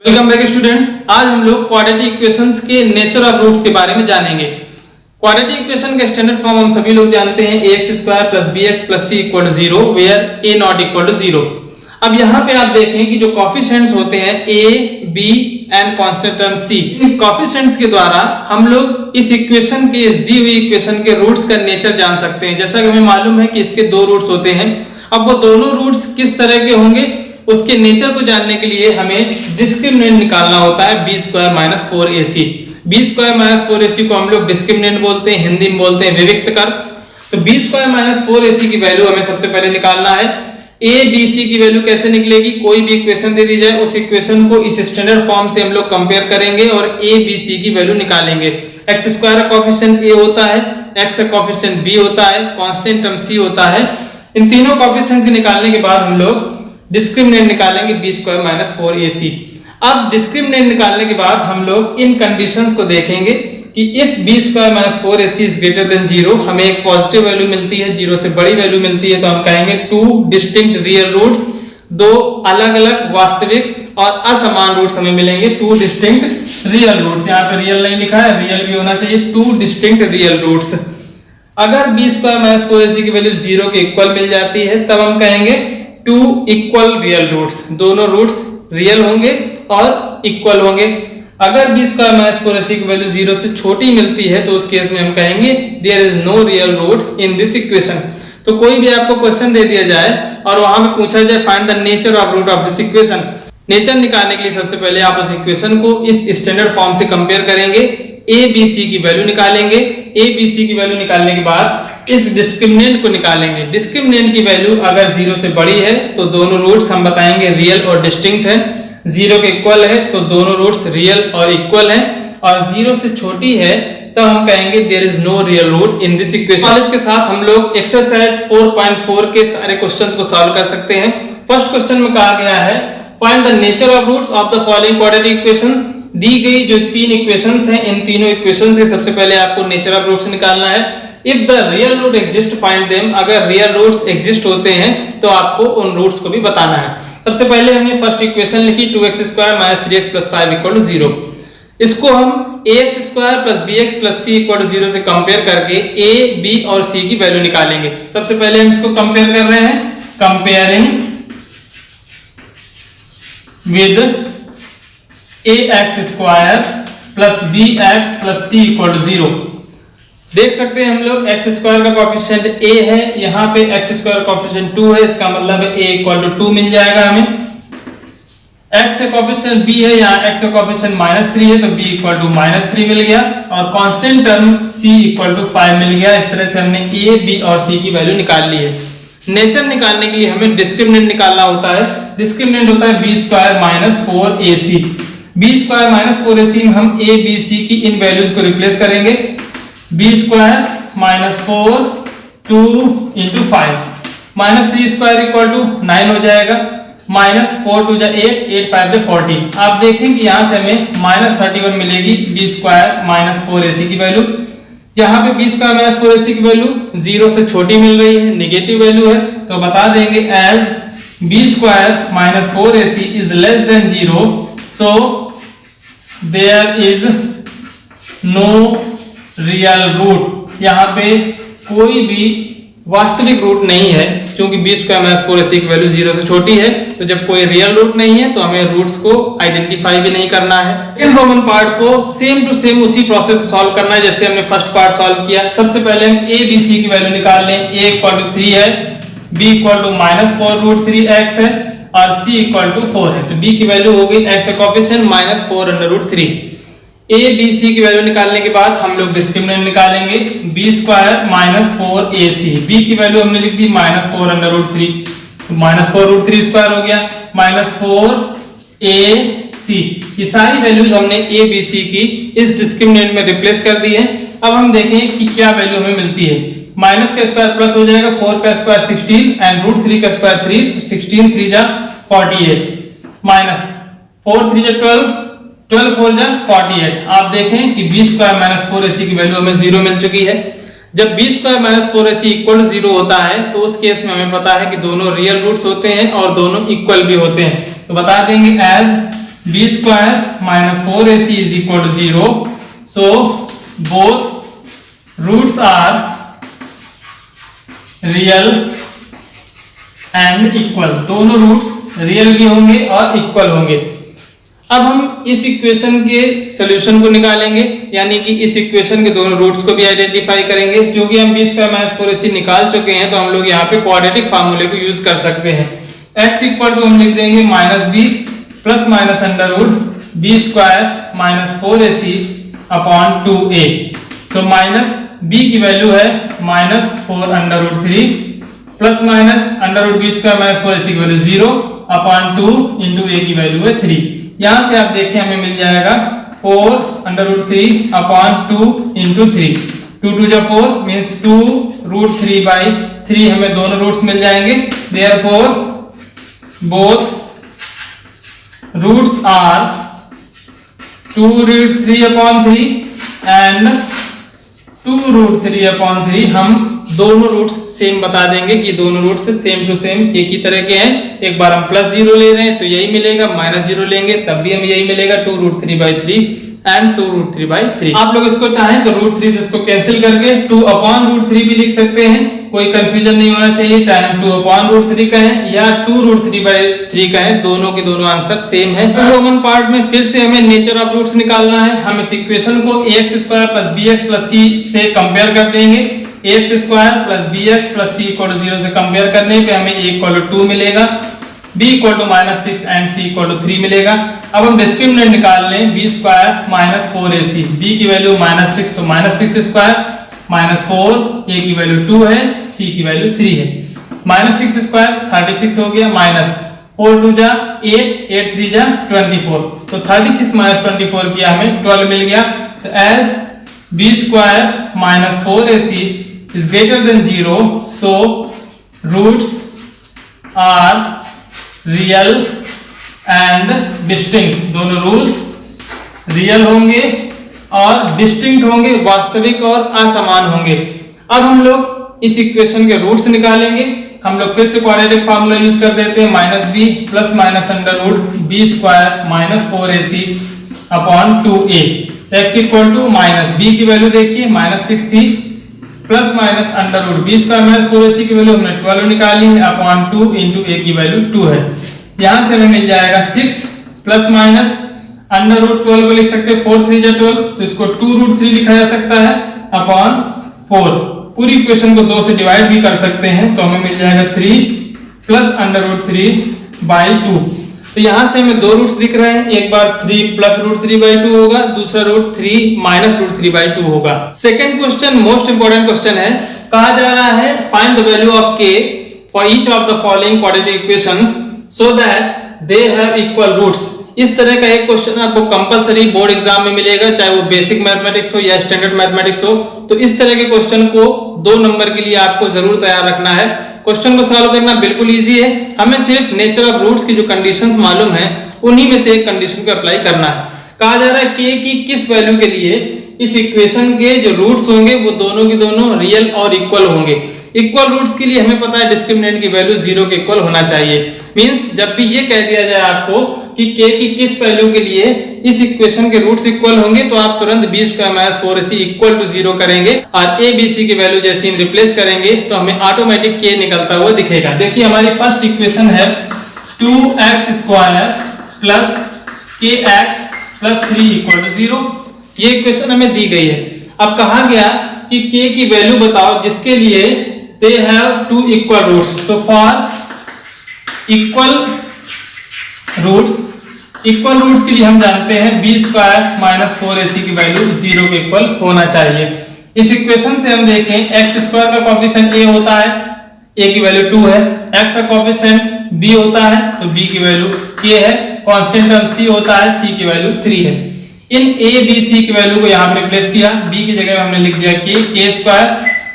Welcome back students. आज हम लोग क्वाड्रेटिक इक्वेशंस के नेचर ऑफ रूट्स के बारे में जानेंगे। क्वाड्रेटिक इक्वेशन का स्टैंडर्ड फॉर्म हम सभी लोग जानते हैं ax² + bx + c = 0 where a ≠ 0। अब यहाँ पे आप देखें कि जो कोएफिशिएंट्स होते हैं a, b and constant term c, in coefficients के द्वारा हम लोग इस इक्वेशन के इस दी हुई इक्वेशन के रूट्स का नेचर जान सकते हैं। जैसा कि हमें मालूम है कि इसके दो रूट्स होते हैं। अब वो दोनों रूट्स किस तरह के होंगे उसके नेचर को जानने के लिए हमें डिस्क्रिमिनेंट निकालना होता है b² - 4ac। b² - 4ac को हम लोग डिस्क्रिमिनेंट बोलते हैं, हिंदी में बोलते हैं विविक्त कर। तो b² - 4ac की वैल्यू हमें सबसे पहले निकालना है। a b c की वैल्यू कैसे निकलेगी? कोई भी इक्वेशन दे दी जाए उस इक्वेशन को इस स्टैंडर्ड फॉर्म से हम लोग कंपेयर करेंगे और a b c की वैल्यू निकालेंगे। x² का कोएफिशिएंट a होता है, x का कोएफिशिएंट b होता है, कांस्टेंट टर्म c होता है। इन तीनों कोएफिशिएंट्स के निकालने के बाद हम लोग डिस्क्रिमिनेंट निकालेंगे b² - 4ac। अब डिस्क्रिमिनेंट निकालने के बाद हम लोग इन कंडीशंस को देखेंगे कि if b² - 4ac is greater than 0, हमें एक पॉजिटिव वैल्यू मिलती है, 0 से बड़ी वैल्यू मिलती है, तो हम कहेंगे टू डिस्टिंक्ट रियल रूट्स, दो अलग-अलग वास्तविक और असमान रूट्स हमें मिलेंगे। टू डिस्टिंक्ट रियल रूट्स, यहाँ पे रियल नहीं लिखा है, रियल भी होना चाहिए। Two distinct real roots. अगर b² - 4ac की वैल्यू 0 के इक्वल मिल जाती है तब हम कहेंगे टू इक्वल रियल रूट्स, दोनों रूट्स रियल होंगे और इक्वल होंगे। अगर b² - 4ac की वैल्यू 0 से छोटी मिलती है तो उस केस में हम कहेंगे there is no real root in this equation. तो कोई भी आपको क्वेश्चन दे दिया जाए और वहां पे पूछा जाए find the nature of root of this equation, nature निकालने के लिए सबसे पहले आप उस इक्वेशन को इस स्टैंडर्ड फॉर्म से कंपेयर करेंगे, a b c की वैल्यू निकालेंगे। a b c की वैल्यू निकालने के बाद इस डिस्क्रिमिनेंट को निकालेंगे। डिस्क्रिमिनेंट की वैल्यू अगर 0 से बड़ी है तो दोनों रूट्स हम बताएंगे रियल और डिस्टिंक्ट है, 0 के इक्वल है तो दोनों रूट्स रियल और इक्वल हैं, और 0 से छोटी है तब हम कहेंगे there is no real root in this equation. Knowledge के साथ हम लोग एक्सरसाइज 4.4 के सारे क्वेश्चंस को सॉल्व कर सकते हैं। फर्स्ट क्वेश्चन में कहा गया है find the nature of roots of the following quadratic equation. दी गई जो तीन इक्वेशंस हैं, इन तीनों इक्वेशन से सबसे पहले आपको नेचर ऑफ रूट्स निकालना है। If the real root exist find them, अगर रियल रूट्स एग्जिस्ट होते हैं तो आपको उन रूट्स को भी बताना है। सबसे पहले हमने फर्स्ट इक्वेशन लिखी 2x² - 3x + 5 = 0। इसको हम ax² + bx + c = 0 से कंपेयर करके a, b और c की वैल्यू निकालेंगे। सबसे पहले हम इसको कंपेयर कर रहे हैं, comparing with ax² + bx + c = 0। देख सकते हैं हम लोग x² का कोएफिशिएंट a है, यहाँ पे x² का कोएफिशिएंट 2 है, इसका मतलब है a = 2 मिल जाएगा हमें। x का कोएफिशिएंट b है, यहाँ x का कोएफिशिएंट -3 है तो b = -3 मिल गया, और कांस्टेंट टर्म c = 5 मिल गया। इस तरह से हमने a, b और c की वैल्यू निकाल ली है। नेचर निकालने के लिए हमें डिस्क्रिमिनेंट निकालना होता है। डिस्क्रिमिनेंट होता है b² - 4ac। b² - 4ac में हम a, b, c की इन वैल्यूज को रिप्लेस करेंगे। b² - 4 2 × 5 -3² = 9 हो जाएगा, -4 2 = 8 8 5 = 40। आप देखें कि यहां से हमें -31 मिलेगी b² - 4ac की वैल्यू। यहाँ पे b² - 4ac की वैल्यू 0 से छोटी मिल रही है, नेगेटिव वैल्यू है, तो बता देंगे as b² - 4ac is less than 0 so there is no real root. यहाँ पे कोई भी वास्तविक रूट नहीं है, क्योंकि b² - 4ac की वैल्यू 0 से छोटी है, तो जब कोई रियल रूट नहीं है तो हमें रूट्स को आइडेंटिफाई भी नहीं करना है। सेकंड रोमन पार्ट को सेम टू सेम उसी प्रोसेस से सॉल्व करना है जैसे हमने फर्स्ट पार्ट सॉल्व किया। सबसे पहले हम a, b, c की वैल्यू निकाल लें। a = 3 है, b = -4√3x है और c = 4 है, तो b की वैल्यू हो गई x का कोएफिशिएंट -4√3। a, b, c की वैल्यू निकालने के बाद हम लोग डिस्क्रिमिनेंट निकालेंगे b² - 4ac। b की वैल्यू हमने लिख दी -4√3, तो -4√3² हो गया, -4ac। ये सारी वैल्यूज हमने a, b, c की इस डिस्क्रिमिनेंट में रिप्लेस कर दी है। अब हम देखें कि क्या वैल्यू हमें मिलती है। माइनस का स्क्वायर प्लस हो जाएगा, 4 का स्क्वायर 16 एंड √3 का स्क्वायर 3, तो 16 3 जा 48 माइनस 4 3 जा 12 12 4 जा 48। आप देखें कि b² - 4ac की वैल्यू हमें 0 मिल चुकी है। जब b² - 4ac = 0 होता है तो उस केस में हमें पता है कि दोनों रियल रूट्स होते हैं और दोनों इक्वल भी होते हैं, तो बता देंगे as b square minus 4ac is equal to 0. So both roots are real and equal. दोनों रूट्स रियल भी होंगे और इक्वल होंगे। अब हम इस इक्वेशन के सॉल्यूशन को निकालेंगे, यानी कि इस इक्वेशन के दोनों रूट्स को भी आइडेंटिफाई करेंगे। जो कि हम b स्क्वायर माइनस 4ac निकाल चुके हैं, तो हम लोग यहाँ पे क्वाड्रेटिक फार्मूले को यूज कर सकते हैं। x इक्वल टू हम लिख देंगे minus B plus minus under root b square minus 4ac upon 2a। तो माइनस b की वैल्यू है minus 4 under root 3 plus minus under root b square minus 4ac की वैल्यू 0 अपॉन 2 इंटू a की value है 3। यहां से आप देखें हमें मिल जाएगा 4 अंडर रूट 3 अपॉन 2 इंटू 3। 2 2 जा 4 मीन्स 2 रूट 3 बाई 3 हमें दोनों रूट्स मिल जाएंगे। Therefore both roots are 2 root 3 upon 3 and 2 root 3 upon 3। हम दोनों रूट्स सेम बता देंगे कि दोनों रूट्स सेम टू सेम एक ही तरह के हैं। एक बार हम प्लस 0 ले रहे हैं तो यही मिलेगा, माइनस 0 लेंगे तब भी हमें यही मिलेगा, 2 root 3 by 3 and 2 root 3 by 3। आप लोग इसको चाहें तो रूट 3 से इसको कैंसिल करके 2 अपॉन रूट 3 भी लिख सकते हैं, कोई कंफ्यूजन नहीं होना चाहिए। चाहे हम 2 अपॉन रूट 3 कहें या 2 रूट 3 बाई 3 कहें, दोनों के दोनों आंसर सेम है। कॉमन पार्ट में फिर से हमें नेचर ऑफ रूट्स निकालना है। हम इस इक्वेशन को ax square plus bx plus c से कंपेयर कर देंगे। ax square plus bx plus c equal to 0 से कंपेयर करने पे हमें a इक्वल टू 2 मिलेगा, b equal to minus 6 and c equal to 3 मिलेगा। अब हम डिस्क्रिमिनेंट निकाल लें, b square minus 4ac, b की वैल्यू माइनस 6 तो माइनस 6 स्क्वायर माइनस 4, a की वैल्यू 2 है, c की वैल्यू 3 है। माइनस 6 स्क्वायर 36 हो गया, माइनस 4 2 जा 8, 8 3 जा 24, तो 36 माइनस 24 किया हमें 12 मिल गया। तो as b square minus 4ac is greater than 0, so roots are real and distinct। दोनों रूल रियल होंगे और डिस्टिंक्ट होंगे, वास्तविक और असमान होंगे। अब हम लोग इस इक्वेशन के रूट्स निकालेंगे। हम लोग फिर से क्वाड्रेटिक फार्मूला यूज कर देते हैं, minus B plus minus under root b square minus 4ac upon 2a। x equal to minus b की वैल्यू देखिए माइनस 6 थी, plus minus under root b square minus 4ac की वैल्यू हमने 12 निकाली है अपॉन 2 इंटू a की value 2 है। यहां से हमें मिल जाएगा 6 प्लस माइनस अंडर रूट 12 को लिख सकते हैं 4 3 जा 12, तो इसको 2 रूट 3 लिखा जा सकता है अपॉन 4। पूरी इक्वेशन को 2 से डिवाइड भी कर सकते हैं, तो हमें मिल जाएगा 3 प्लस अंडर रूट 3 बाई 2। तो यहां से हमें दो रूट्स दिख रहे हैं, एक बार 3 प्लस रूट 3 बाई 2 होगा, दूसरा रूट 3 माइनस रूट 3 बाई 2 होगा। Second question most important question है, कहा जा रहा है find the value of k for each of the following quadratic equations so that they have equal roots. इस तरह का एक क्वेश्चन आपको कंपलसरी बोर्ड एग्जाम में मिलेगा, चाहे वो बेसिक मैथमेटिक्स हो या स्टैंडर्ड मैथमेटिक्स हो। तो इस तरह के क्वेश्चन को 2 नंबर के लिए आपको जरूर तैयार रखना है। क्वेश्चन को सॉल्व करना बिल्कुल इजी है, हमें सिर्फ नेचर ऑफ रूट्स की जो कंडीशंस मालूम है उन्हीं में से एक कंडीशन को अप्लाई करना है। कहा जा रहा है k की किस वैल्यू के लिए इस इक्वेशन के जो रूट्स होंगे वो दोनों की दोनों रियल और इक्वल होंगे। इक्वल रूट्स के लिए हमें पता है डिस्क्रिमिनेंट की वैल्यू 0 के इक्वल होना चाहिए। मींस जब भी ये कह दिया जाए आपको कि k की किस वैल्यू के लिए इस इक्वेशन के रूट्स इक्वल होंगे, तो आप तुरंत b square minus 4ac equal to 0 करेंगे और a b c की वैल्यू जैसे हम रिप्लेस करेंगे तो हमें ऑटोमेटिक k निकलता हुआ दिखेगा। देखिए हमारी फर्स्ट इक्वेशन है 2x square plus kx plus 3 equal to 0। ये इक्वेशन हमें दी गई है। अब कहा गया कि k की वैल्यू बताओ जिसके लिए they have two equal roots। तो for equal roots के लिए हम जानते हैं b स्क्वायर माइनस 4ac की वैल्यू 0 के इक्वल होना चाहिए। इस इक्वेशन से हम देखें x स्क्वायर का कोएफिशिएंट a होता है, a की वैल्यू 2 है, x का कोएफिशिएंट b होता है तो b की वैल्यू k है, कांस्टेंट टर्म c होता है, c की वैल्यू 3 है। इन a b c की वैल्यू को यहाँ पर रिप्लेस किया, b की जगह हमने लिख दिया k square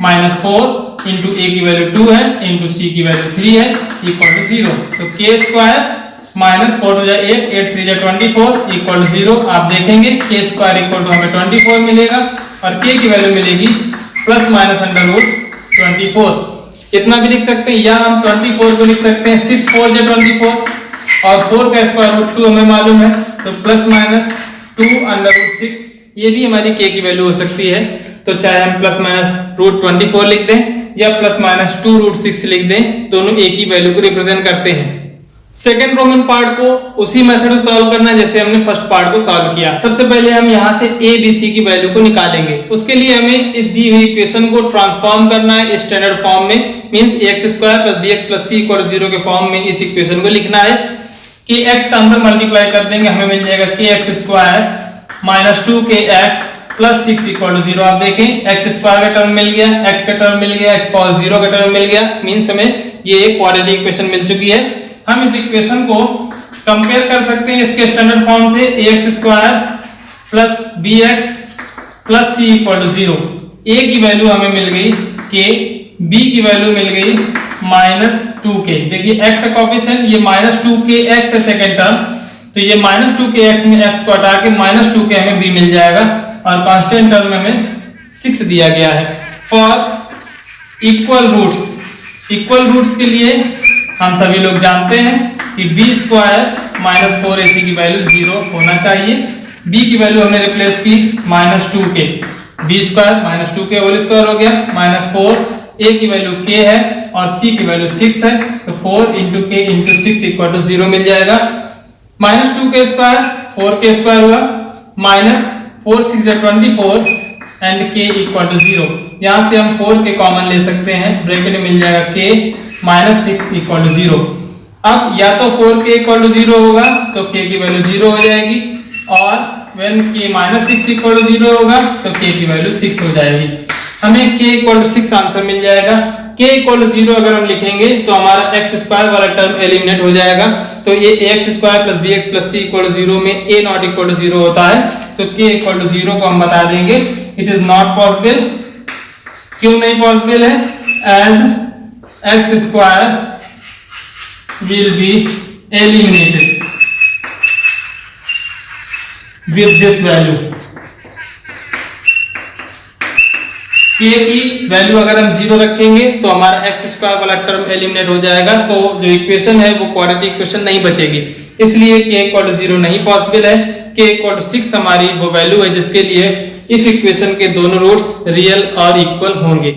minus 4 into a की वैल्यू 2 है इंटू c की वैल्यू 3 है इक्वल टू 0। तो k स्क्वायर माइनस 4 टू जा 8, 8 3 जा 24 इक्वल टू 0। आप देखेंगे k स्क्वायर इक्वल टू हमें 24 मिलेगा और k की वैल्यू मिलेगी प्लस माइनस अंडर रूट 24। इतना भी लिख सकते हैं या हम 24 को लिख सकते हैं 6 4 जा 24 और 4 का स्क्वायर रूट 2 हमें मालूम है तो प्लस माइनस 2√6 ये भी हमारी k की वैल्यू हो सकती है। तो चाहे हम प्लस माइनस √24 लिख दें या प्लस माइनस 2√6 लिख दें, दोनों एक ही वैल्यू को रिप्रेजेंट करते हैं। सेकेंड रोमन पार्ट को उसी मेथड से सॉल्व करना है जैसे हमने फर्स्ट पार्ट को सॉल्व किया। सबसे पहले हम यहाँ से a b c की वैल्यू को निकालेंगे। उसके लिए हमें इस दी हुई इक्वेशन को ट्रांसफॉर्म करना है स्टैंडर्ड फॉर्म में, मींस ax² + bx + c = 0 के फॉर्म में इस इक्वेशन को लिखना है कि x का अंदर मल्टीप्लाई कर देंगे, हमें मिल जाएगा kx² - 2kx + 6 = 0। आप देखें x² का टर्म मिल गया, x का टर्म मिल गया, x पावर 0 का टर्म मिल गया, मींस हमें ये एक क्वाड्रेटिक इक्वेशन मिल चुकी है। हम इस इक्वेशन को कंपेयर कर सकते हैं इसके स्टैंडर्ड फॉर्म से ax² + bx + c = 0। a की वैल्यू हमें मिल गई k, b की वैल्यू मिल गई -2k। देखिए x का कोएफिशिएंट ये -2kx है सेकंड टर्म, तो ये -2kx में x को हटा के -2k हमें b मिल जाएगा और कांस्टेंट टर्म में हमें 6 दिया गया है। फॉर इक्वल रूट्स के लिए हम सभी लोग जानते हैं कि b² - 4ac की वैल्यू 0 होना चाहिए। b की वैल्यू हमने रिप्लेस की -2k, b² - 2k whole square हो गया, -4, a की वैल्यू k है और c की वैल्यू 6 है, तो 4 × k × 6 = 0 मिल जाएगा। -2k² 4k² हुआ, -4 × 6 = 24 एंड k = 0। यहां से हम 4 k कॉमन ले सकते हैं, ब्रैकेट में मिल जाएगा k -6 = 0। अब या तो 4k = 0 होगा तो k की वैल्यू 0 हो जाएगी, और when k -6 = 0 होगा तो k की वैल्यू 6 हो जाएगी। हमें k = 6 आंसर मिल जाएगा। k = 0 अगर हम लिखेंगे तो हमारा x² वाला टर्म एलिमिनेट हो जाएगा। तो ये ax² + bx + c = 0 में a ≠ 0 होता है, तो k = 0 को हम बता देंगे इट इज नॉट पॉसिबल। क्यों नहीं पॉसिबल है? As x² will be eliminated with this value। k की वैल्यू अगर हम 0 रखेंगे तो हमारा x² वाला टर्म एलिमिनेट हो जाएगा, तो जो इक्वेशन है वो क्वाड्रेटिक इक्वेशन नहीं बचेगी, इसलिए k = 0 नहीं पॉसिबल है। k = 6 हमारी वो वैल्यू है जिसके लिए इस इक्वेशन के दोनों रूट्स रियल और इक्वल होंगे।